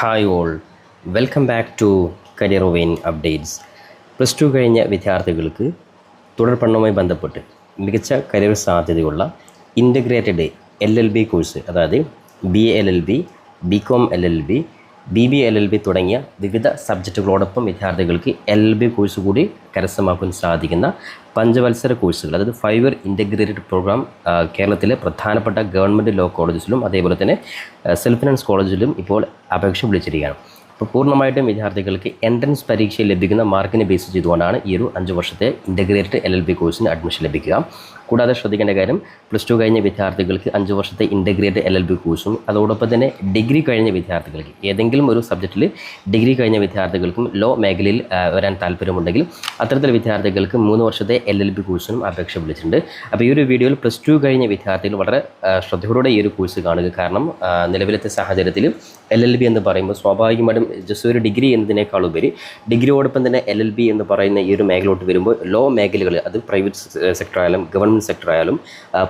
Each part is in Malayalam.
Hi all, welcome back to career vein updates. Plus two കഴിഞ്ഞ വിദ്യാർത്ഥികൾക്ക് തുടർ പഠനവുമായി ബന്ധപ്പെട്ട് മികച്ച കരിയർ സാധ്യതയുള്ള ഇൻ്റഗ്രേറ്റഡ് LLB കോഴ്സ്, അതായത് BA-LLB, BCom LLB, BBA-LLB തുടങ്ങിയ വിവിധ സബ്ജക്റ്റുകളോടൊപ്പം വിദ്യാർത്ഥികൾക്ക് LLB കോഴ്സ് കൂടി കരസ്ഥമാക്കാൻ സാധിക്കുന്ന പഞ്ചവത്സര കോഴ്സുകൾ, അതായത് 5 ഇയർ ഇൻ്റഗ്രേറ്റഡ് പ്രോഗ്രാം കേരളത്തിലെ പ്രധാനപ്പെട്ട ഗവൺമെൻറ് ലോ കോളേജസിലും അതേപോലെ തന്നെ സെൽഫ് ഫിനാൻസ് കോളേജിലും ഇപ്പോൾ അപേക്ഷ വിളിച്ചിരിക്കുകയാണ്. അപ്പോൾ പൂർണ്ണമായിട്ടും വിദ്യാർത്ഥികൾക്ക് എൻട്രൻസ് പരീക്ഷയിൽ ലഭിക്കുന്ന മാർക്കിനെ ബേസ് ചെയ്തുകൊണ്ടാണ് ഈ ഒരു 5 വർഷത്തെ ഇൻ്റഗ്രേറ്റഡ് LLB കോഴ്സിന് അഡ്മിഷൻ ലഭിക്കുക. കൂടാതെ ശ്രദ്ധിക്കേണ്ട കാര്യം, പ്ലസ് ടു കഴിഞ്ഞ വിദ്യാർത്ഥികൾക്ക് 5 വർഷത്തെ ഇൻ്റഗ്രേറ്റഡ് LLB കോഴ്സും അതോടൊപ്പം തന്നെ ഡിഗ്രി കഴിഞ്ഞ വിദ്യാർത്ഥികൾക്ക് ഏതെങ്കിലും ഒരു സബ്ജക്റ്റിൽ ഡിഗ്രി കഴിഞ്ഞ വിദ്യാർത്ഥികൾക്കും ലോ മേഖലയിൽ വരാൻ താല്പര്യമുണ്ടെങ്കിൽ അത്തരത്തിലുള്ള വിദ്യാർത്ഥികൾക്ക് 3 വർഷത്തെ LLB കോഴ്സിനും അപേക്ഷ വിളിച്ചിട്ടുണ്ട്. അപ്പോൾ ഈ ഒരു വീഡിയോയിൽ പ്ലസ് ടു കഴിഞ്ഞ വിദ്യാർത്ഥികൾ വളരെ ശ്രദ്ധയോടെ ഈ ഒരു കോഴ്സ് കാണുക. കാരണം നിലവിലത്തെ സാഹചര്യത്തിൽ LLB എന്ന് പറയുമ്പോൾ സ്വാഭാവികമായിട്ടും ജസ്റ്റ് ഒരു ഡിഗ്രി എന്നതിനേക്കാൾ ഉപരി ഡിഗ്രിയോടൊപ്പം തന്നെ LLB എന്ന് പറയുന്ന ഈ ഒരു മേഖലയോട്ട് വരുമ്പോൾ ലോ മേഖലകൾ, അത് പ്രൈവറ്റ് സെക്ടർ ആയാലും ഗവൺമെൻറ് സെക്ടർ ആയാലും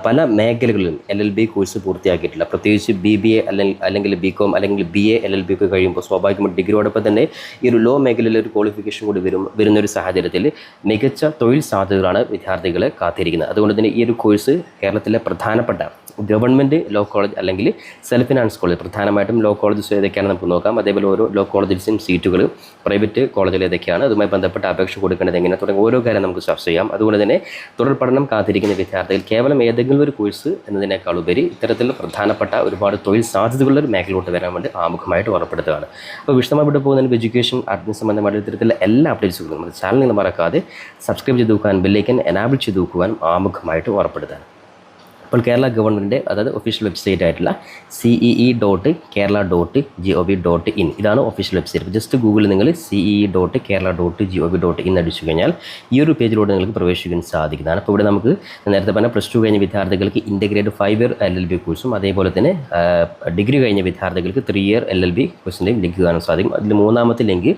പല മേഖലകളിലും LLB കോഴ്സ് പൂർത്തിയാക്കിയിട്ടില്ല. പ്രത്യേകിച്ച് BBA അല്ലെങ്കിൽ BCom അല്ലെങ്കിൽ BA-LLB ഒക്കെ കഴിയുമ്പോൾ സ്വാഭാവികമായിട്ടും ഡിഗ്രിയോടൊപ്പം തന്നെ ഈ ഒരു ലോ മേഖലയിലെ ഒരു ക്വാളിഫിക്കേഷൻ കൂടി വരുന്നൊരു സാഹചര്യത്തിൽ മികച്ച തൊഴിൽ സാധ്യതകളാണ് വിദ്യാർത്ഥികളെ കാത്തിരിക്കുന്നത്. അതുകൊണ്ട് തന്നെ ഈ ഒരു കോഴ്സ് കേരളത്തിലെ പ്രധാനപ്പെട്ട ഗവൺമെൻറ് ലോ കോളേജ് അല്ലെങ്കിൽ സെൽഫ് ഫിനാൻസ് കോളേജ്, പ്രധാനമായിട്ടും ലോ കോളേജസ് ഏതൊക്കെയാണ് നമുക്ക് നോക്കാം. അതേപോലെ ഓരോ ലോ കോളേജിലും സീറ്റുകൾ, പ്രൈവറ്റ് കോളേജിൽ ഏതൊക്കെയാണ്, അതുമായി ബന്ധപ്പെട്ട അപേക്ഷ കൊടുക്കേണ്ടത് എങ്ങനെ തുടങ്ങിയ ഓരോ കാര്യം നമുക്ക് ചർച്ച ചെയ്യാം. അതുകൊണ്ട് തന്നെ തുടർ പഠനം കാത്തിരിക്കുന്ന വിദ്യാർത്ഥികൾ കേവലം ഏതെങ്കിലും ഒരു കോഴ്സ് എന്നതിനേക്കാൾ ഉപരി ഇത്തരത്തിൽ പ്രധാനപ്പെട്ട ഒരുപാട് തൊഴിൽ സാധ്യതകളുടെ ഒരു മേഖലയിലോട്ട് വരാൻ വേണ്ടി ആമുഖമായിട്ട് ഉറപ്പെടുത്തുകയാണ്. അപ്പോൾ വിശദമായിട്ട് പോകുന്നതിന് എഡ്യൂക്കേഷൻ അഡ്മിഷൻ സംബന്ധമായ ഇത്തരത്തിലുള്ള എല്ലാ അപ്ഡേറ്റ്സുകളും നമ്മുടെ ചാനൽ നിങ്ങൾ മറക്കാതെ സബ്സ്ക്രൈബ് ചെയ്ത് നോക്കുവാൻ, ബെല്ലൈക്കൻ എനാബിൾ ചെയ്ത് നോക്കുവാനും ആമുഖമായിട്ട് ഉറപ്പെടുത്താൻ. അപ്പോൾ കേരള ഗവൺമെൻറ്റിൻ്റെ, അതായത് ഒഫീഷ്യൽ വെബ്സൈറ്റ് ആയിട്ടുള്ള cee.kerala.gov.in ഇതാണ് ഒഫീഷ്യൽ വെബ്സൈറ്റ്. ജസ്റ്റ് ഗൂഗിളിൽ നിങ്ങൾ cee.kerala.gov.in അടിച്ചു കഴിഞ്ഞാൽ ഈ ഒരു പേജിലൂടെ നിങ്ങൾക്ക് പ്രവേശിക്കാൻ സാധിക്കുന്നതാണ്. അപ്പോൾ ഇവിടെ നമുക്ക് നേരത്തെ പറഞ്ഞ പ്ലസ് ടു കഴിഞ്ഞ വിദ്യാർത്ഥികൾക്ക് ഇൻ്റഗ്രേറ്റഡ് 5 ഇയർ LLB കോഴ്സും അതേപോലെ തന്നെ ഡിഗ്രി കഴിഞ്ഞ വിദ്യാർത്ഥികൾക്ക് 3 ഇയർ LLB കോഴ്സിൻ്റെയും ലിങ്ക് കാണാൻ സാധിക്കും. അതിൽ മൂന്നാമത്തെ ലിങ്ക്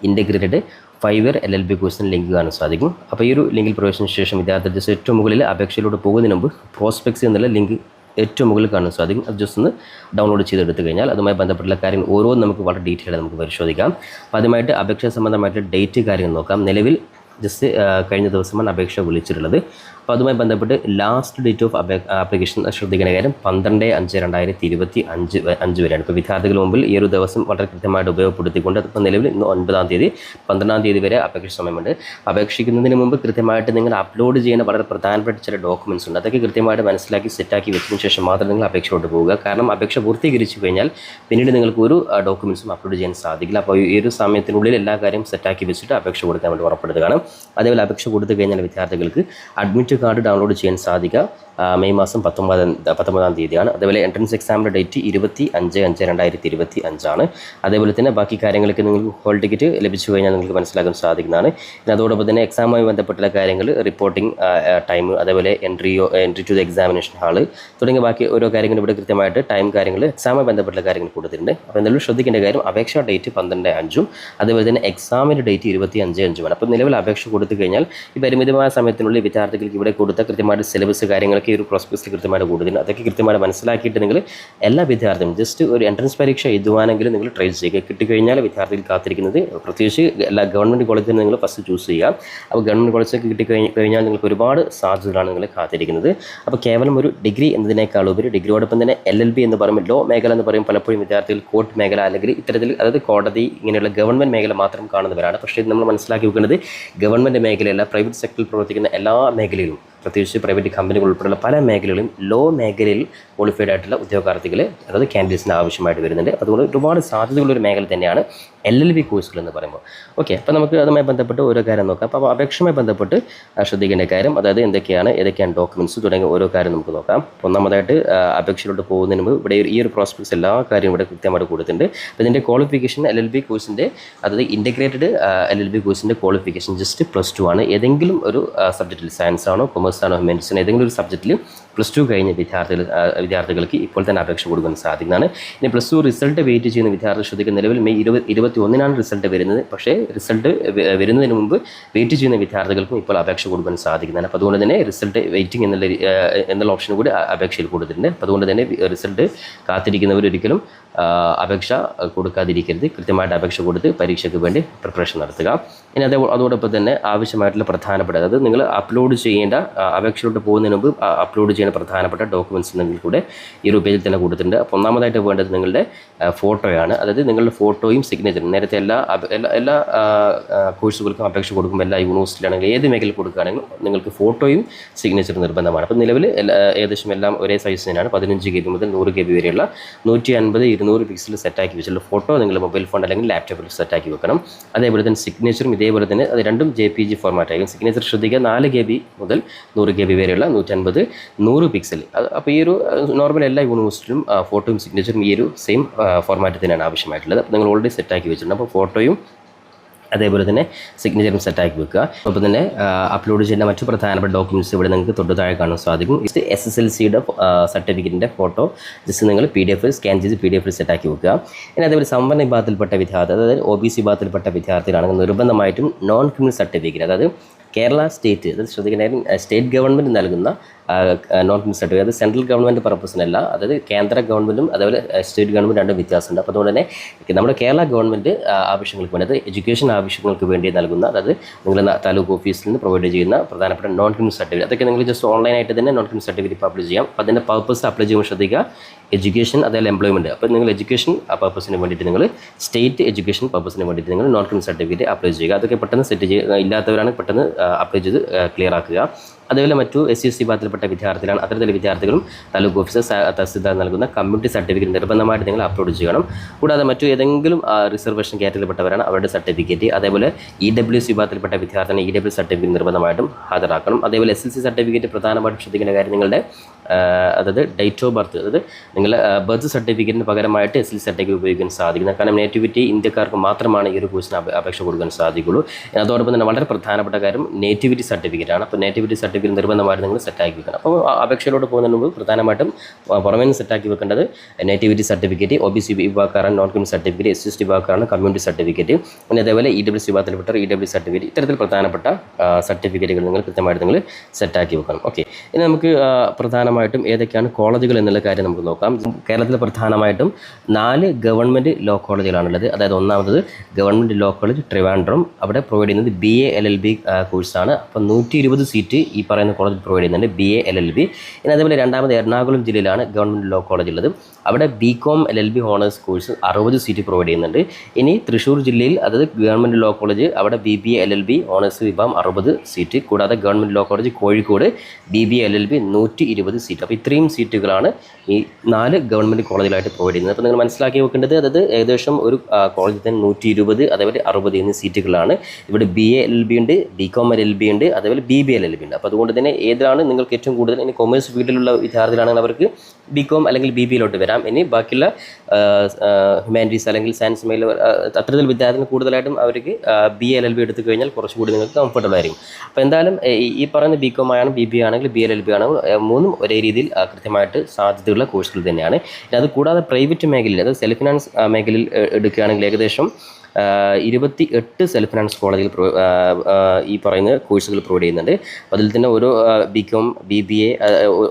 ഇൻ്റഗ്രേറ്റഡ് 5 ഇയർ LLB കോഴ്സിന് ലിങ്ക് കാണാൻ സാധിക്കും. അപ്പോൾ ഈ ഒരു ലിങ്കിൽ പ്രവേശിച്ച ശേഷം വിദ്യാർത്ഥി ജസ്റ്റ് ഏറ്റവും മുകളിൽ അപേക്ഷയിലൂടെ പോകുന്നതിന് മുമ്പ് പ്രോസ്പെക്ട്സ് എന്നുള്ള ലിങ്ക് ഏറ്റവും മുകളിൽ കാണാൻ സാധിക്കും. അത് ജസ്റ്റ് ഒന്ന് ഡൗൺലോഡ് ചെയ്തെടുത്ത് കഴിഞ്ഞാൽ അതുമായി ബന്ധപ്പെട്ടുള്ള കാര്യങ്ങൾ ഓരോന്നും നമുക്ക് വളരെ ഡീറ്റെയിൽ ആയിട്ട് നമുക്ക് പരിശോധിക്കാം. അപ്പോൾ ആദ്യമായിട്ട് അപേക്ഷ സംബന്ധമായിട്ട് ഡേറ്റ് കാര്യങ്ങൾ നോക്കാം. നിലവിൽ ജസ്റ്റ് കഴിഞ്ഞ ദിവസമാണ് അപേക്ഷ വിളിച്ചിട്ടുള്ളത്. അപ്പോൾ അതുമായി ബന്ധപ്പെട്ട് ലാസ്റ്റ് ഡേറ്റ് ഓഫ് ആപ്ലിക്കേഷൻ ശ്രദ്ധിക്കുന്ന കാര്യം 12/5/2025 വരെയാണ്. ഇപ്പോൾ വിദ്യാർത്ഥികൾ മുമ്പിൽ ഈ ഒരു ദിവസം വളരെ കൃത്യമായിട്ട് ഉപയോഗപ്പെടുത്തിക്കൊണ്ട് ഇപ്പോൾ നിലവിൽ ഇന്ന് 9-ാം തീയതി 12-ാം തീയതി വരെ അപേക്ഷ സമയമുണ്ട്. അപേക്ഷിക്കുന്നതിന് മുമ്പ് കൃത്യമായിട്ട് നിങ്ങൾ അപ്ലോഡ് ചെയ്യുന്ന വളരെ പ്രധാനപ്പെട്ട ചില ഡോക്യുമെൻറ്റ്സ് ഉണ്ട്. അതൊക്കെ കൃത്യമായിട്ട് മനസ്സിലാക്കി സെറ്റാക്കി വെച്ചതിന് ശേഷം മാത്രം നിങ്ങൾ അപേക്ഷയോട്ട് പോവുക. കാരണം അപേക്ഷ പൂർത്തീകരിച്ചു കഴിഞ്ഞാൽ പിന്നീട് നിങ്ങൾക്ക് ഒരു ഡോക്യുമെൻറ്റ്സും അപ്ലോഡ് ചെയ്യാൻ സാധിക്കില്ല. അപ്പോൾ ഈ ഒരു സമയത്തിനുള്ളിൽ എല്ലാ കാര്യം സെറ്റാക്കി വെച്ചിട്ട് അപേക്ഷ കൊടുക്കാൻ വേണ്ടി ഉറപ്പെടുത്തുകയാണ്. അതേപോലെ അപേക്ഷ കൊടുത്തു കഴിഞ്ഞാൽ വിദ്യാർത്ഥികൾക്ക് അഡ്മിറ്റ് കാർഡ് ഡൗൺലോഡ് ചെയ്യാൻ സാധിക്കുക മെയ് മാസം 19-ാം തീയതിയാണ്. അതേപോലെ എൻട്രൻസ് എക്സാമിൻ്റെ ഡേറ്റ് 25/5/2025 ആണ്. അതേപോലെ തന്നെ ബാക്കി കാര്യങ്ങളൊക്കെ നിങ്ങൾക്ക് ഹോൾ ടിക്കറ്റ് ലഭിച്ചു കഴിഞ്ഞാൽ നിങ്ങൾക്ക് മനസ്സിലാക്കാൻ സാധിക്കുന്നതാണ്. പിന്നെ അതോടൊപ്പം തന്നെ എക്സാമുമായി ബന്ധപ്പെട്ടുള്ള കാര്യങ്ങൾ, റിപ്പോർട്ടിംഗ് ടൈം, അതേപോലെ entry to the examination hall തുടങ്ങിയ ബാക്കി ഓരോ കാര്യങ്ങളും ഇവിടെ കൃത്യമായിട്ട് ടൈം കാര്യങ്ങൾ, എക്സാമുമായി ബന്ധപ്പെട്ടുള്ള കാര്യങ്ങൾ കൊടുത്തിട്ടുണ്ട്. അപ്പോൾ എന്തായാലും ശ്രദ്ധിക്കേണ്ട കാര്യം, അപേക്ഷ ഡേറ്റ് 12/5-ഉം അതേപോലെ തന്നെ എക്സാമിൻ്റെ ഡേറ്റ് 25/5-ഉമാണ്. അപ്പോൾ നിലവിൽ അപേക്ഷ കൊടുത്തു കഴിഞ്ഞാൽ ഈ പരിമിതമായ സമയത്തിനുള്ളിൽ വിദ്യാർത്ഥികൾക്ക് ഇവിടെ കൊടുത്ത കൃത്യമായിട്ട് സിലബസ് കാര്യങ്ങളൊക്കെ ഈ ഒരു പ്രോസ്പെക്ട്സിൽ കൃത്യമായിട്ട് കൊടുത്തിട്ടുണ്ട്. അതൊക്കെ കൃത്യമായിട്ട് മനസ്സിലാക്കിയിട്ട് നിങ്ങൾ എല്ലാ വിദ്യാർത്ഥികളും ജസ്റ്റ് ഒരു എൻട്രൻസ് പരീക്ഷ എഴുതുവാനെങ്കിലും നിങ്ങൾ ട്രൈ ചെയ്യുക. കിട്ടിക്കഴിഞ്ഞാൽ വിദ്യാർത്ഥികൾ കാത്തിരിക്കുന്നത് പ്രത്യേകിച്ച് എല്ലാ ഗവൺമെൻറ് കോളേജിൽ നിങ്ങൾ ഫസ്റ്റ് ചൂസ് ചെയ്യുക. അപ്പോൾ ഗവൺമെൻറ് കോളേജൊക്കെ കിട്ടിക്കഴിഞ്ഞാൽ നിങ്ങൾക്ക് ഒരുപാട് സാധ്യതകളാണ് നിങ്ങൾ കാത്തിരിക്കുന്നത്. അപ്പോൾ കേവലം ഒരു ഡിഗ്രി എന്നതിനേക്കാൾ ഉപരി ഡിഗ്രിയോടൊപ്പം തന്നെ LLB എന്ന് പറയുമ്പോൾ ലോ മേഖല എന്ന് പറയും പലപ്പോഴും വിദ്യാർത്ഥികൾ കോർട്ട് മേഖല അല്ലെങ്കിൽ ഇത്തരത്തിൽ, അതായത് കോടതി ഇങ്ങനെയുള്ള ഗവൺമെൻറ് മേഖല മാത്രം കാണുന്നവരാണ്. പക്ഷേ ഇത് നമ്മൾ മനസ്സിലാക്കി വെക്കുന്നത് ഗവൺമെൻറ് മേഖലയല്ല, പ്രൈവറ്റ് സെക്ടറിൽ പ്രവർത്തിക്കുന്ന എല്ലാ മേഖലയിലും, പ്രത്യേകിച്ച് പ്രൈവറ്റ് കമ്പനികൾ ഉൾപ്പെടെയുള്ള പല മേഖലകളിലും ലോ മേഖലയിൽ ക്വാളിഫൈഡ് ആയിട്ടുള്ള ഉദ്യോഗാർത്ഥികൾ, അതായത് കാൻഡിഡേറ്റ്സിന് ആവശ്യമായിട്ട് വരുന്നുണ്ട്. അതുകൊണ്ട് ഒരുപാട് സാധ്യതകളുള്ളൊരു മേഖല തന്നെയാണ് LLB കോഴ്സുകൾ എന്ന് പറയുമ്പോൾ. ഓക്കെ, അപ്പോൾ നമുക്ക് അതുമായി ബന്ധപ്പെട്ട് ഓരോ കാര്യം നോക്കാം. അപ്പോൾ അപേക്ഷയുമായി ബന്ധപ്പെട്ട് ശ്രദ്ധിക്കേണ്ട കാര്യം, അതായത് ഏതൊക്കെയാണ് ഡോക്യുമെൻറ്റ്സ് തുടങ്ങിയ ഓരോ കാര്യം നമുക്ക് നോക്കാം. ഒന്നാമതായിട്ട് അപേക്ഷയിലോട്ട് പോകുന്നതിന് മുമ്പ് ഇവിടെ ഈ ഒരു പ്രോസ്പെക്ട്സ് എല്ലാ കാര്യവും ഇവിടെ കൃത്യമായിട്ട് കൊടുത്തിട്ടുണ്ട്. അപ്പോൾ ഇതിൻ്റെ ക്വാളിഫിക്കേഷൻ LLB കോഴ്സിൻ്റെ, അതായത് ഇൻ്റഗ്രേറ്റഡ് LLB കോഴ്സിൻ്റെ ക്വാളിഫിക്കേഷൻ ജസ്റ്റ് +2 ആണ്. ഏതെങ്കിലും ഒരു സബ്ജക്റ്റിൽ, സയൻസ് ആണോ കൊമേഴ്സ് ആണോ മെഡിസിൻ, ഏതെങ്കിലും ഒരു സബ്ജക്റ്റിൽ +2 കഴിഞ്ഞ വിദ്യാർത്ഥികൾക്ക് ഇപ്പോൾ തന്നെ അപേക്ഷ കൊടുക്കാൻ സാധിക്കുന്നതാണ്. ഇനി +2 റിസൾട്ട് വെയിറ്റ് ചെയ്യുന്ന വിദ്യാർത്ഥി ശ്രദ്ധിക്കുന്ന നിലവിൽ മെയ് 21-നാണ് റിസൾട്ട് വരുന്നത്. പക്ഷേ റിസൾട്ട് വരുന്നതിന് മുമ്പ് വെയിറ്റ് ചെയ്യുന്ന വിദ്യാർത്ഥികൾക്കും ഇപ്പോൾ അപേക്ഷ കൊടുക്കാൻ സാധിക്കുന്നതാണ്. അപ്പോൾ അതുകൊണ്ട് തന്നെ റിസൾട്ട് വെയിറ്റിംഗ് എന്നുള്ള ഓപ്ഷൻ കൂടി അപേക്ഷയിൽ കൊടുത്തിട്ടുണ്ട്. അപ്പോൾ അതുകൊണ്ട് തന്നെ റിസൾട്ട് കാത്തിരിക്കുന്നവർ ഒരിക്കലും അപേക്ഷ കൊടുക്കാതിരിക്കരുത്. കൃത്യമായിട്ട് അപേക്ഷ കൊടുത്ത് പരീക്ഷയ്ക്ക് വേണ്ടി പ്രിപ്പറേഷൻ നടത്തുക. ഇനി അതോടൊപ്പം തന്നെ ആവശ്യമായിട്ടുള്ള പ്രധാനപ്പെട്ട, അതായത് നിങ്ങൾ അപ്ലോഡ് ചെയ്യേണ്ട, അപേക്ഷയിലോട്ട് പോകുന്നതിന് മുമ്പ് അപ്ലോഡ് ചെയ്യേണ്ട പ്രധാനപ്പെട്ട ഡോക്യുമെൻറ്റ്സ് നിങ്ങൾ കൂടെ ഈ ഒരു പേജിൽ തന്നെ കൊടുത്തിട്ടുണ്ട്. അപ്പോൾ ഒന്നാമതായിട്ട് വേണ്ടത് നിങ്ങളുടെ ഫോട്ടോയാണ്. അതായത് നിങ്ങളുടെ ഫോട്ടോയും സിഗ്നേച്ചറും. നേരത്തെ എല്ലാ കോഴ്സുകൾക്കും അപേക്ഷ കൊടുക്കുമ്പോൾ എല്ലാ യൂണിവേഴ്സിറ്റിയിലാണെങ്കിൽ ഏത് മേഖലയിൽ കൊടുക്കുകയാണെങ്കിലും നിങ്ങൾക്ക് ഫോട്ടോയും സിഗ്നേച്ചറും നിർബന്ധമാണ്. അപ്പോൾ നിലവിൽ ഏകദേശം എല്ലാം ഒരേ സൈസ് തന്നെയാണ്. 15 GB മുതൽ 100 GB വരെയുള്ള 150, 200 പിക്സൽ സെറ്റാക്കി വെച്ചുള്ള ഫോട്ടോ നിങ്ങൾ മൊബൈൽ ഫോൺ അല്ലെങ്കിൽ ലാപ്ടോപ്പിൽ സെറ്റാക്കി വെക്കണം. അതേപോലെ തന്നെ സിഗ്നേച്ചറും ഇതേപോലെ തന്നെ, അത് രണ്ടും JPG ഫോർമാറ്റ് ആയിരിക്കും. സിഗ്നേച്ചർ ശ്രദ്ധിക്കുക, 4 GB മുതൽ 100 GB വരെയുള്ള 150, 100 പിക്സൽ. അപ്പോൾ ഈ ഒരു നോർമൽ എല്ലാ യൂണിവേഴ്സിറ്റിയിലും ഫോട്ടോയും സിഗ്നേച്ചറും ഈ ഒരു സെയിം ഫോർമാറ്റിൽ തന്നെയാണ് ആവശ്യമായിട്ടുള്ളത്. അപ്പോൾ നിങ്ങൾ ഓൾറെഡി സെറ്റാക്കി വെച്ചിട്ടുണ്ട്. അപ്പോൾ ഫോട്ടോയും അതേപോലെ തന്നെ സിഗ്നേച്ചറും സെറ്റാക്കി വെക്കുക. അപ്പോൾ തന്നെ അപ്ലോഡ് ചെയ്യേണ്ട മറ്റു പ്രധാനപ്പെട്ട ഡോക്യുമെൻറ്റ്സ് ഇവിടെ നിങ്ങൾക്ക് തൊട്ട് താഴെ കാണാൻ സാധിക്കും. ഇത് SSLCയുടെ സർട്ടിഫിക്കറ്റിൻ്റെ ഫോട്ടോ ജസ്റ്റ് നിങ്ങൾ PDF സ്കാൻ ചെയ്ത് PDF സെറ്റാക്കി വെക്കുക. ഇനി അതേപോലെ സംവരണ വിഭാഗത്തിൽപ്പെട്ട വിദ്യാർത്ഥി, അതായത് OBC വിഭാഗത്തിൽപ്പെട്ട വിദ്യാർത്ഥികളാണെങ്കിൽ നിർബന്ധമായിട്ടും നോൺ ക്രിമിനൽ സർട്ടിഫിക്കറ്റ്, അതായത് കേരള സ്റ്റേറ്റ്, അതായത് ശ്രദ്ധിക്കുന്ന സ്റ്റേറ്റ് ഗവൺമെൻറ് നൽകുന്ന നോൺ ക്രിമിനൽ സർട്ടിഫിക്കറ്റ്, അത് സെൻട്രൽ ഗവൺമെൻറ് പർപ്പസിനല്ല, അതായത് കേന്ദ്ര ഗവൺമെൻറ്റും അതേപോലെ സ്റ്റേറ്റ് ഗവൺമെൻറ് രണ്ടും വ്യത്യാസമുണ്ട്. അപ്പോൾ അതുകൊണ്ട് തന്നെ നമ്മുടെ കേരള ഗവൺമെൻറ് ആവശ്യങ്ങൾക്ക് വേണ്ടി, അതായത് എഡ്യൂക്കേഷൻ ആവശ്യങ്ങൾക്ക് വേണ്ടി നൽകുന്ന, അതായത് നിങ്ങൾ താലൂക്ക് ഓഫീസിൽ നിന്ന് പ്രൊവൈഡ് ചെയ്യുന്ന പ്രധാനപ്പെട്ട നോൺ ക്രിമിനൽ സർട്ടിഫിക്കറ്റ്, അതൊക്കെ നിങ്ങൾ ജസ്റ്റ് ഓൺലൈനായിട്ട് തന്നെ നോൺ ക്രിമിനൽ സർട്ടിഫിക്കറ്റ് അപ്ലൈ ചെയ്യാം. അപ്പോൾ അതിൻ്റെ പർപ്പസ് അപ്ലൈ ചെയ്യുമ്പോൾ ശ്രദ്ധിക്കുക, എഡ്യൂക്കേഷൻ അതേപോലെ എംപ്ലോയ്മെൻറ്റ്. അപ്പോൾ നിങ്ങൾ എഡ്യൂക്കേഷൻ പർപ്പസിന് വേണ്ടിയിട്ട് നിങ്ങൾ സ്റ്റേറ്റ് എഡ്യൂക്കേഷൻ പർപ്പസിന് വേണ്ടിയിട്ട് നിങ്ങൾ നോൺ ക്രിമിനൽ സർട്ടിഫിക്കറ്റ് അപ്ലൈ ചെയ്യുക. അതൊക്കെ പെട്ടെന്ന് സെറ്റ് ചെയ്യുക, ഇല്ലാത്തവരാണ് പെട്ടെന്ന് അപ്ലൈ ചെയ്ത് ക്ലിയർ ആക്കുക. അതേപോലെ മറ്റു SC വിഭാഗത്തിൽപ്പെട്ട വിദ്യാർത്ഥികളാണ്. അത്തരത്തിലുള്ള വിദ്യാർത്ഥികളും താലൂക്ക് ഓഫീസർ, തഹസിൽദാർ നൽകുന്ന കമ്മ്യൂണിറ്റി സർട്ടിഫിക്കറ്റ് നിർബന്ധമായിട്ട് നിങ്ങൾ അപ്ലോഡ് ചെയ്യണം. കൂടാതെ മറ്റു ഏതെങ്കിലും റിസർവേഷൻ കാറ്റഗറിയിൽപ്പെട്ടവരാണ് അവരുടെ സർട്ടിഫിക്കറ്റ്. അതേപോലെ EWS വിഭാഗത്തിൽപ്പെട്ട വിദ്യാർത്ഥികൾ EWS സർട്ടിഫിക്കറ്റ് നിർബന്ധമായിട്ടും ഹാജരാക്കണം. അതേപോലെ SLC സർട്ടിഫിക്കറ്റ് പ്രധാനമായിട്ടും ശ്രദ്ധിക്കേണ്ട കാര്യം നിങ്ങളുടെ അതായത് ഡേറ്റ് ഓഫ് ബർത്ത്, അതായത് നിങ്ങളുടെ ബർത്ത് സർട്ടിഫിക്കറ്റിന് പകരമായിട്ട് SLC സർട്ടിഫിക്കറ്റ് ഉപയോഗിക്കാൻ സാധിക്കുന്നത്. കാരണം നേറ്റിവിറ്റി ഇന്ത്യക്കാർക്ക് മാത്രമാണ് ഈ ഒരു കോഴ്സിന് അപേക്ഷ കൊടുക്കാൻ സാധിക്കുള്ളൂ. അതോടൊപ്പം തന്നെ വളരെ പ്രധാനപ്പെട്ട കാര്യം നേറ്റിവിറ്റി സർട്ടിഫിക്കറ്റ് ആണ്. അപ്പോൾ നേറ്റിവിറ്റി സർട്ടിഫിക്കറ്റ് നിർബന്ധമായിട്ട് നിങ്ങൾ സെറ്റാക്കി വെക്കണം. അപ്പോൾ അപേക്ഷയിലോട്ട് പോകുന്നതിന് മുമ്പ് പ്രധാനമായിട്ടും പുറമേ നിന്ന് സെറ്റാക്കി വെക്കേണ്ടത് നേറ്റിവിറ്റി സർട്ടിഫിക്കറ്റ്, OBC വിഭാഗക്കാരാണ് നോൺ ക്രിമിനൽ സർട്ടിഫിക്കറ്റ്, SC വിഭാഗക്കാരാണ് കമ്മ്യൂണിറ്റി സർട്ടിഫിക്കറ്റ്, പിന്നെ അതേപോലെ EWS വിഭാഗത്തിൽപ്പെട്ട EWS സർട്ടിഫിക്കറ്റ്. ഇത്തരത്തിൽ പ്രധാനപ്പെട്ട സർട്ടിഫിക്കറ്റുകൾ നിങ്ങൾ കൃത്യമായിട്ട് നിങ്ങൾ സെറ്റാക്കി വെക്കണം. ഓക്കെ, ഇനി നമുക്ക് പ്രധാനമായിട്ടും ഏതൊക്കെയാണ് കോളേജുകൾ എന്നുള്ള കാര്യം നമുക്ക് നോക്കാം. കേരളത്തിൽ പ്രധാനമായിട്ടും 4 ഗവൺമെൻറ് ലോ കോളേജുകളാണുള്ളത്. അതായത് ഒന്നാമത് ഗവൺമെൻറ് ലോ കോളേജ് ട്രിവാൻഡ്രം, അവിടെ പ്രൊവൈഡ് ചെയ്യുന്നത് BA LLB കോഴ്സാണ്. അപ്പോൾ 120 സീറ്റ് ഈ പറയുന്ന കോളേജിൽ പ്രൊവൈഡ് ചെയ്യുന്നുണ്ട്, BA LLB. ഇനി അതേപോലെ രണ്ടാമത് എറണാകുളം ജില്ലയിലാണ് ഗവൺമെൻറ് ലോ കോളേജ് ഉള്ളത്. അവിടെ BCom LLB honours course 60 seat provide ചെയ്യുന്നുണ്ട്. ഇനി തൃശ്ശൂർ ജില്ലയിൽ, അതായത് ഗവൺമെൻറ് ലോ കോളേജ്, അവിടെ BBA LLB ഹോണേഴ്സ് വിഭാഗം 60 സീറ്റ്. കൂടാതെ government law college Kozhikode BBA LLB 120 seat. അപ്പോൾ ഇത്രയും സീറ്റുകളാണ് ഈ 4 ഗവൺമെൻറ് കോളേജിലായിട്ട് പ്രൊവൈഡ് ചെയ്യുന്നത്. അപ്പോൾ നിങ്ങൾ മനസ്സിലാക്കി വെക്കേണ്ടത്, അതായത് ഏകദേശം ഒരു കോളേജിൽ തന്നെ 120 അതേപോലെ 60 എന്നീ സീറ്റുകളാണ്. ഇവിടെ BA LLB ഉണ്ട്, BCom LLB ഉണ്ട്, അതേപോലെ BBA LLB ഉണ്ട്. അപ്പോൾ അതുകൊണ്ട് തന്നെ ഏതാണ് നിങ്ങൾക്ക് ഏറ്റവും കൂടുതൽ, ഇനി കൊമേഴ്സ് ഫീൽഡിലുള്ള വിദ്യാർത്ഥികളാണെങ്കിൽ അവർക്ക് BCom അല്ലെങ്കിൽ BBA വരാം. ഇനി ബാക്കിയുള്ള ഹ്യൂമാനിറ്റീസ് അല്ലെങ്കിൽ സയൻസ് മേഖല അത്തരത്തിൽ വിദ്യാർത്ഥികൾ കൂടുതലായിട്ടും അവർക്ക് BA LLB എടുത്തു കഴിഞ്ഞാൽ കുറച്ചുകൂടി നിങ്ങൾക്ക് കംഫർട്ടബിൾ ആയിരിക്കും. അപ്പോൾ എന്തായാലും ഈ പറയുന്ന BCom ആണ്, BBA ആണെങ്കിൽ BA LLB ആണെങ്കിൽ മൂന്നും ഒരേ രീതിയിൽ കൃത്യമായിട്ട് സാധ്യതയുള്ള കോഴ്സുകൾ തന്നെയാണ്. ഇനി അത് കൂടാതെ പ്രൈവറ്റ് മേഖലയിൽ, അതായത് സെൽഫ് ഫിനാൻസ് മേഖലയിൽ എടുക്കുകയാണെങ്കിൽ ഏകദേശം 28 സെൽഫ് ഫിനാൻസ് കോളേജിൽ ഈ പറയുന്ന കോഴ്സുകൾ പ്രൊവൈഡ് ചെയ്യുന്നുണ്ട്. അപ്പോൾ അതിൽ തന്നെ ഓരോ BCom BBA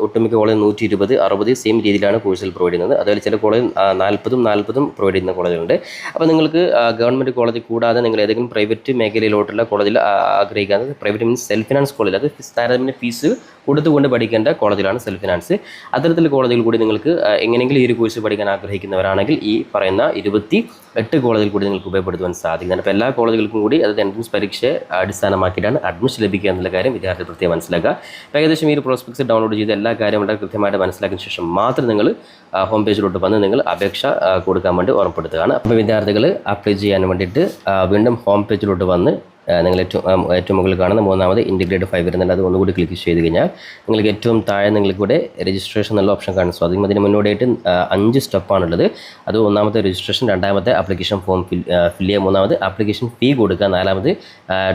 ഒട്ടുമിക്ക കോളേജ് 120 60 സെയിം രീതിയിലാണ് കോഴ്സുകൾ പ്രൊവൈഡ് ചെയ്യുന്നത്. അതുപോലെ ചില കോളേജ് 40 പ്രൊവൈഡ് ചെയ്യുന്ന കോളേജുകളുണ്ട്. അപ്പോൾ നിങ്ങൾക്ക് ഗവൺമെൻറ് കോളേജ് കൂടാതെ നിങ്ങൾ ഏതെങ്കിലും പ്രൈവറ്റ് മേഖലയിലോട്ടുള്ള കോളേജിൽ ആഗ്രഹിക്കുന്നത്, പ്രൈവറ്റ് മീൻസ് സെൽഫ് ഫിനാൻസ് കോളേജിൽ, അത് താരതമ്യേന ഫീസ് കൊടുത്തുകൊണ്ട് പഠിക്കേണ്ട കോളേജിലാണ് സെൽഫ് ഫിനാൻസ്. അത്തരത്തിലുള്ള കോളേജുകൾ കൂടി നിങ്ങൾക്ക് എങ്ങനെയെങ്കിലും ഈ ഒരു കോഴ്സ് പഠിക്കാൻ ആഗ്രഹിക്കുന്നവരാണെങ്കിൽ ഈ പറയുന്ന 28 കോളേജിൽ കൂടി നിങ്ങൾക്ക് ഉപയോഗപ്പെടുത്തുവാൻ സാധിക്കുന്നതാണ്. അപ്പോൾ എല്ലാ കോളേജുകൾക്കും കൂടി അതായത് എൻട്രൻസ് പരീക്ഷയെ അടിസ്ഥാനമാക്കിയിട്ടാണ് അഡ്മിഷൻ ലഭിക്കുക എന്നുള്ള കാര്യം വിദ്യാർത്ഥി പ്രത്യേകം മനസ്സിലാക്കുക. അപ്പോൾ ഏകദേശം ഈ ഒരു പ്രോസ്പെക്ട്സ് ഡൗൺലോഡ് ചെയ്ത് എല്ലാ കാര്യം വളരെ കൃത്യമായിട്ട് മനസ്സിലാക്കിയ ശേഷം മാത്രം നിങ്ങൾ ഹോം പേജിലോട്ട് വന്ന് നിങ്ങൾ അപേക്ഷ കൊടുക്കാൻ വേണ്ടി ഓർമ്മപ്പെടുത്തുകയാണ്. അപ്പോൾ വിദ്യാർത്ഥികൾ അപ്ലൈ ചെയ്യാൻ വേണ്ടിയിട്ട് വീണ്ടും ഹോം പേജിലോട്ട് വന്ന് നിങ്ങൾ ഏറ്റവും മുകളിൽ കാണുന്ന മൂന്നാമത് ഇൻറ്റിഗ്രേറ്റഡ് 5 വരുന്നുണ്ട്. അത് ഒന്നുകൂടി ക്ലിക്ക് ചെയ്ത് കഴിഞ്ഞാൽ നിങ്ങൾക്ക് ഏറ്റവും താഴെ നിങ്ങൾക്ക് കൂടെ രജിസ്ട്രേഷൻ എന്നുള്ള ഓപ്ഷൻ കാണാൻ സാധിക്കും. അതിന് മുന്നോടിയായിട്ട് 5 സ്റ്റെപ്പാണുള്ളത്. അത് ഒന്നാമത്തെ രജിസ്ട്രേഷൻ, രണ്ടാമത്തെ ആപ്ലിക്കേഷൻ ഫോം ഫില്ല് ചെയ്യുക, മൂന്നാമത് ആപ്ലിക്കേഷൻ ഫീ കൊടുക്കുക, നാലാമത്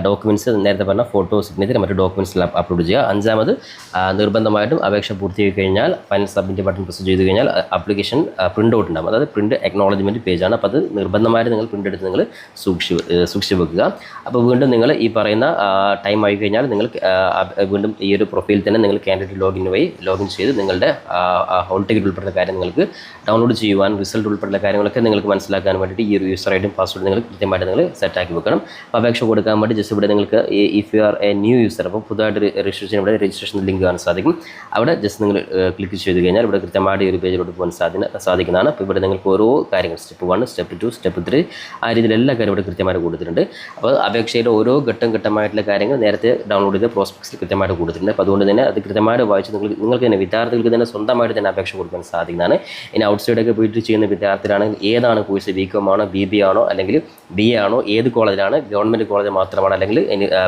ഡോക്യുമെൻറ്റ്സ് നേരത്തെ പറഞ്ഞ ഫോട്ടോ സിഗ്നേച്ചർ മറ്റു ഡോക്യുമെൻറ്റ്സ് അപ്ലോഡ് ചെയ്യുക, അഞ്ചാമത് നിർബന്ധമായിട്ടും അപേക്ഷ പൂർത്തിയാക്കി കഴിഞ്ഞാൽ ഫൈനൽ സബ്മിറ്റ് ബട്ടൺ പ്രസ് ചെയ്ത് കഴിഞ്ഞാൽ ആപ്ലിക്കേഷൻ പ്രിൻ്റ് ഔട്ട് ഉണ്ടാകും. അതായത് പ്രിൻ്റ് അക്നോളജ്മെൻറ്റ് പേജാണ്. അപ്പോൾ അത് നിർബന്ധമായിട്ട് നിങ്ങൾ പ്രിൻ്റ് എടുത്ത് നിങ്ങൾ സൂക്ഷിച്ച് വെക്കുക. അപ്പോൾ വീണ്ടും വീണ്ടും നിങ്ങൾ ഈ പറയുന്ന ടൈം ആയി കഴിഞ്ഞാൽ നിങ്ങൾ വീണ്ടും ഈ ഒരു പ്രൊഫൈൽ തന്നെ നിങ്ങൾ കാൻഡിഡേറ്റ് ലോഗിൻ ചെയ്ത് നിങ്ങളുടെ ഹോൾ ടിക്കറ്റ് ഉൾപ്പെടുന്ന കാര്യം നിങ്ങൾക്ക് ഡൗൺലോഡ് ചെയ്യുവാനും റിസൾട്ട് ഉൾപ്പെടുന്ന കാര്യങ്ങളൊക്കെ നിങ്ങൾക്ക് മനസ്സിലാക്കാൻ വേണ്ടിയിട്ട് ഈ ഒരു യൂസർ ഐഡിയും പാസ്വേഡ് നിങ്ങൾ കൃത്യമായിട്ട് നിങ്ങൾ സെറ്റാക്കി വെക്കണം. അപ്പോൾ അപേക്ഷ കൊടുക്കാൻ വേണ്ടി ജസ്റ്റ് ഇവിടെ നിങ്ങൾക്ക് if you are A new user, അപ്പോൾ പുതുതായിട്ട് രജിസ്ട്രേഷൻ ഇവിടെ രജിസ്ട്രേഷൻ ലിങ്ക് കാണാൻ സാധിക്കും. അവിടെ ജസ്റ്റ് നിങ്ങൾ ക്ലിക്ക് ചെയ്ത് കഴിഞ്ഞാൽ ഇവിടെ കൃത്യമായിട്ട് ഈ ഒരു പേജിലോട്ട് പോകാൻ സാധിക്കുന്നതാണ്. അപ്പോൾ ഇവിടെ നിങ്ങൾക്ക് ഓരോ കാര്യങ്ങൾ സ്റ്റെപ്പ് 1, സ്റ്റെപ്പ് 2, സ്റ്റെപ്പ് 3 ആ രീതിയിൽ എല്ലാ കാര്യം ഇവിടെ കൃത്യമായിട്ട് കൊടുത്തിട്ടുണ്ട്. അപ്പോൾ അപേക്ഷയുടെ ഓരോ ഘട്ടമായിട്ടുള്ള കാര്യങ്ങൾ നേരത്തെ ഡൗൺലോഡ് ചെയ്ത് പ്രോസ്പെക്ട്സിൽ കൃത്യമായിട്ട് കൊടുത്തിട്ടുണ്ട്. അപ്പോൾ അതുകൊണ്ട് തന്നെ അത് കൃത്യമായിട്ട് വായിച്ച് നിങ്ങൾക്ക് തന്നെ വിദ്യാർത്ഥികൾക്ക് തന്നെ സ്വന്തമായിട്ട് തന്നെ അപേക്ഷ കൊടുക്കാൻ സാധിക്കുന്നതാണ്. ഇനി ഔട്ട്സൈഡൊക്കെ പോയിട്ട് ചെയ്യുന്ന വിദ്യാർത്ഥികളാണെങ്കിൽ ഏതാണ് കോഴ്സ്, BCom ആണോ, BBA ആണോ, അല്ലെങ്കിൽ BA ആണോ, ഏത് കോളേജിലാണ്, ഗവൺമെൻറ് കോളേജ് മാത്രമാണ്, അല്ലെങ്കിൽ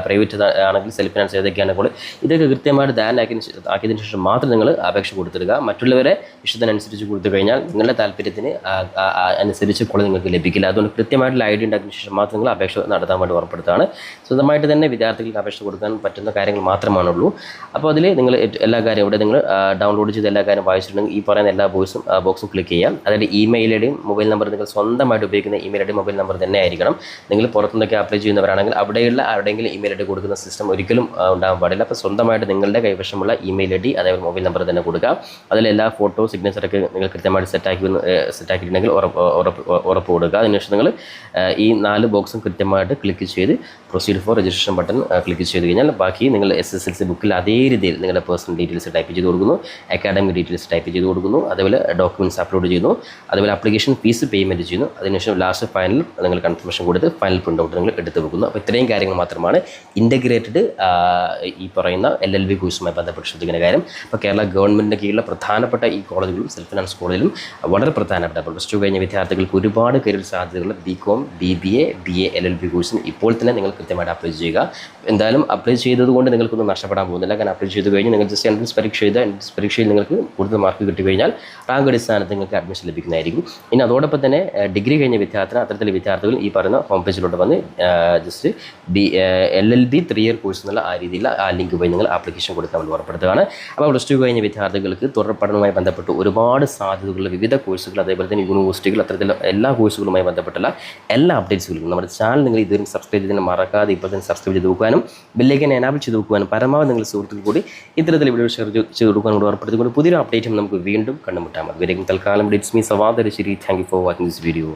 പ്രൈവറ്റ് ആണെങ്കിൽ സെൽഫ് ഫിനാൻസ് ഏതൊക്കെയാണ് കോളേജ്, ഇതൊക്കെ കൃത്യമായിട്ട് ആക്കിയതിന് ശേഷം മാത്രം നിങ്ങൾ അപേക്ഷ കൊടുത്തിടുക. മറ്റുള്ളവരെ ഇഷ്ടത്തിനനുസരിച്ച് കൊടുത്തു കഴിഞ്ഞാൽ നിങ്ങളുടെ താല്പര്യത്തിന് അനുസരിച്ച് കോളേജ് നിങ്ങൾക്ക് ലഭിക്കില്ല. അതുകൊണ്ട് കൃത്യമായിട്ടുള്ള ഐഡിയ ഉണ്ടാക്കിയതിന് ശേഷം മാത്രം നിങ്ങൾ അപേക്ഷ നടത്താൻ വേണ്ടി ഉറപ്പെടുത്താണ്. സ്വന്തമായിട്ട് തന്നെ വിദ്യാർത്ഥികൾക്ക് അപേക്ഷ കൊടുക്കാൻ പറ്റുന്ന കാര്യങ്ങൾ മാത്രമാണുള്ളൂ. അപ്പോൾ അതിൽ നിങ്ങൾ എല്ലാ കാര്യം ഇവിടെ നിങ്ങൾ ഡൗൺലോഡ് ചെയ്ത് എല്ലാ കാര്യം വായിച്ചിട്ടുണ്ടെങ്കിൽ ഈ പറയുന്ന എല്ലാ ബോക്സും ക്ലിക്ക് ചെയ്യാം. അതായത് ഇമെയിൽ ഐഡിയും മൊബൈൽ നമ്പർ നിങ്ങൾ സ്വന്തമായിട്ട് ഉപയോഗിക്കുന്ന ഇമെയിൽ ഐഡി മൊബൈൽ നമ്പർ തന്നെ ആയിരിക്കണം. നിങ്ങൾ പുറത്തുനിന്നൊക്കെ അപ്ലൈ ചെയ്യുന്നവരാണെങ്കിൽ അവിടെയുള്ള ആരുടെയെങ്കിലും ഇമെയിൽ ഐഡി കൊടുക്കുന്ന സിസ്റ്റം ഒരിക്കലും ഉണ്ടാകാൻ പാടില്ല. അപ്പോൾ സ്വന്തമായിട്ട് നിങ്ങളുടെ കൈവശമുള്ള ഇമെയിൽ ഐഡി അതേപോലെ മൊബൈൽ നമ്പർ തന്നെ കൊടുക്കുക. അതിലെല്ലാ ഫോട്ടോ സിഗ്നേച്ചറൊക്കെ നിങ്ങൾ കൃത്യമായിട്ട് സെറ്റാക്കിയിട്ടുണ്ടെങ്കിൽ ഉറപ്പ് കൊടുക്കുക. അതിനുശേഷം നിങ്ങൾ ഈ 4 ബോക്സും കൃത്യമായിട്ട് ക്ലിക്ക് ചെയ്ത് proceed four registration button click ചെയ്ത് കഴിഞ്ഞാൽ ബാക്കി നിങ്ങൾ SSLC ബുക്കിൽ അതേ രീതിയിൽ നിങ്ങളുടെ പേഴ്സണൽ ഡീറ്റെയിൽസ് ടൈപ്പ് ചെയ്ത് കൊടുക്കുന്നു, അക്കാഡമിക് ഡീറ്റെയിൽസ് ടൈപ്പ് ചെയ്ത് കൊടുക്കുന്നു, അതേപോലെ ഡോക്യുമെൻറ്റ്സ് അപ്ലോഡ് ചെയ്യുന്നു, അതുപോലെ ആപ്ലിക്കേഷൻ ഫീസ് പേയ്മെൻറ്റ് ചെയ്യുന്നു. അതിനുശേഷം ലാസ്റ്റ് ഫൈനൽ നിങ്ങൾ കൺഫർമേഷൻ കൊടുത്ത് ഫൈനൽ പ്രിൻ്റ് ഔട്ട് നിങ്ങൾ എടുത്ത് വെക്കുന്നു. അപ്പോൾ ഇത്രയും കാര്യങ്ങൾ മാത്രമാണ് ഇൻ്റഗ്രേറ്റഡ് ഈ പറയുന്ന LLB കോഴ്സുമായി ബന്ധപ്പെട്ട് ശ്രദ്ധിക്കുന്ന കാര്യം. അപ്പോൾ കേരള ഗവൺമെൻറ്റിൻ്റെ കീഴിലുള്ള പ്രധാനപ്പെട്ട ഈ കോളേജുകളും സെൽഫ് ഫിനാൻസ് കോളേജിലും വളരെ പ്രധാനപ്പെട്ട +2 കഴിഞ്ഞ വിദ്യാർത്ഥികൾക്ക് ഒരുപാട് career സാധ്യതകളുള്ള BCom, BBA, BA, LLB കോഴ്സിന് ഇപ്പോൾ തന്നെ നിങ്ങൾ കൃത്യമായിട്ട് അപ്ലൈ ചെയ്യുക. എന്തായാലും അപ്ലൈ ചെയ്തതുകൊണ്ട് നിങ്ങൾക്കൊന്നും നഷ്ടപ്പെടാൻ പോകുന്നില്ല. കാരണം അപ്ലൈ ചെയ്ത് കഴിഞ്ഞ് നിങ്ങൾ ജസ്റ്റ് എൻട്രൻസ് പരീക്ഷ എഴുതുക. എൻട്രൻസ് പരീക്ഷയിൽ നിങ്ങൾക്ക് കൂടുതൽ മാർക്ക് കിട്ടി കഴിഞ്ഞാൽ റാങ്ക് അടിസ്ഥാനത്തിൽ നിങ്ങൾക്ക് അഡ്മിഷൻ ലഭിക്കുന്നതായിരിക്കും. ഇനി അതോടൊപ്പം തന്നെ ഡിഗ്രി കഴിഞ്ഞ വിദ്യാർത്ഥികൾ, അത്തരത്തിലുള്ള വിദ്യാർത്ഥികൾ ഈ പറയുന്ന ഹോം പേജിലോട്ട് വന്ന് ജസ്റ്റ് LLB 3 ഇയർ കോഴ്സ് എന്നുള്ള ആ രീതിയിൽ ആ ലിങ്ക് വഴി നിങ്ങൾ ആപ്ലിക്കേഷൻ കൊടുക്കാൻ വേണ്ടി ഉറപ്പെടുത്തുകയാണ്. അപ്പോൾ +2 കഴിഞ്ഞ വിദ്യാർത്ഥികൾക്ക് തുടർ പഠനവുമായി ബന്ധപ്പെട്ട് ഒരുപാട് സാധ്യതകളുള്ള വിവിധ കോഴ്സുകൾ, അതേപോലെ തന്നെ യൂണിവേഴ്സിറ്റികൾ, അത്തരത്തിലുള്ള എല്ലാ കോഴ്സുകളുമായി ബന്ധപ്പെട്ടുള്ള എല്ലാ അപ്ഡേറ്റ്സുകളും നമ്മുടെ ചാനൽ നിങ്ങൾ ഇതുവരെ സബ്സ്ക്രൈബ് ചെയ്തതിന് മറക്കാതെ ഇപ്പോൾ തന്നെ സബ്സ്ക്രൈബ് ചെയ്ത് നോക്കാനും ബെല്ലൈക്കൻ എനാബിൾ ചെയ്ത് നോക്കുവാനും പരമാവധി നിങ്ങൾ സുഹൃത്തുക്കൾ കൂടി ഇത്തരത്തിൽ വീഡിയോ ഷെയർ ചെയ്ത് കൊടുക്കാനും കൂടി ഉറപ്പെടുത്തിക്കൊണ്ട് പുതിയൊരു അപ്ഡേറ്റും നമുക്ക് വീണ്ടും കണ്ടുമുട്ടാം. അതുവരെയും തൽക്കാലം ഇറ്റ്സ് മീ സവാദ് ശരി. Thank you for watching this video.